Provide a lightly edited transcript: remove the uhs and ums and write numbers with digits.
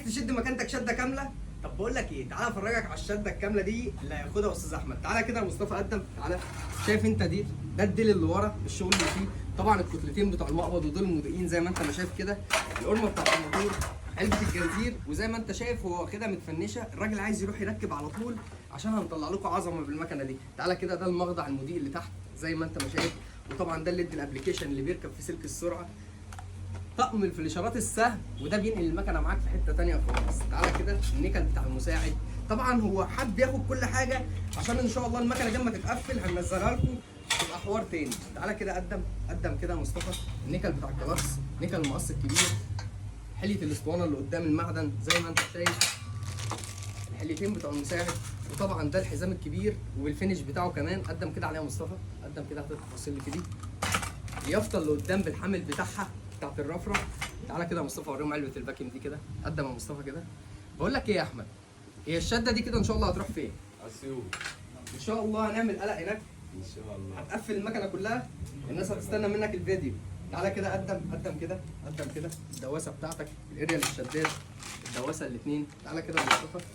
تشد مكانتك شده كامله؟ طب بقول لك ايه، تعالى افرجك على الشده الكامله دي اللي هياخدها استاذ احمد. تعالى كده يا مصطفى قدم، تعالى. شايف انت دي؟ ده الديل اللي ورا الشغل اللي فيه، طبعا الكتلتين بتوع المقبض ودول مضيئين زي ما انت ما شايف كده، القرمه بتاعت الموتور، علبه الجنزير، وزي ما انت شايف هو واخدها متفنشه. الراجل عايز يروح يركب على طول عشان هنطلع لكم عظمه بالمكنه دي. تعالى كده، ده المخضع المضيء اللي تحت زي ما انت ما شايف، وطبعا ده الليد الابلكيشن اللي بيركب في سلك السرعه، طقم الفليشرات السهم، وده بينقل المكنه معاك في حته ثانيه خالص. تعالى كده النيكل بتاع المساعد، طبعا هو حد ياخد كل حاجه عشان ان شاء الله المكنه لما تتقفل هننزلها لكم تبقى حوار تاني. تعالى كده قدم كده يا مصطفى، النيكل بتاع الكلاكس، نيكل المقص الكبير، حليه الاسطوانه اللي قدام المعدن زي ما انت شايف، الحليتين بتوع المساعد، وطبعا ده الحزام الكبير والفينش بتاعه كمان. قدم كده عليها مصطفى، قدم كده هات التفاصيل اللي في دي، اليافطه اللي قدام بالحامل بتاعها بتاعت الرفرف. تعالى كده يا مصطفى اوريهم علبه الفاكيوم دي كده. قدم يا مصطفى كده. بقول لك ايه يا احمد، هي الشده دي كده ان شاء الله هتروح فين؟ اسيوط ان شاء الله هنعمل قلق هناك، ان شاء الله. هتقفل المكنه كلها، الناس هتستنى منك الفيديو. تعالى كده قدم كده الدواسه بتاعتك، الاريا للشداد، الدواسه الاثنين. تعالى كده يا مصطفى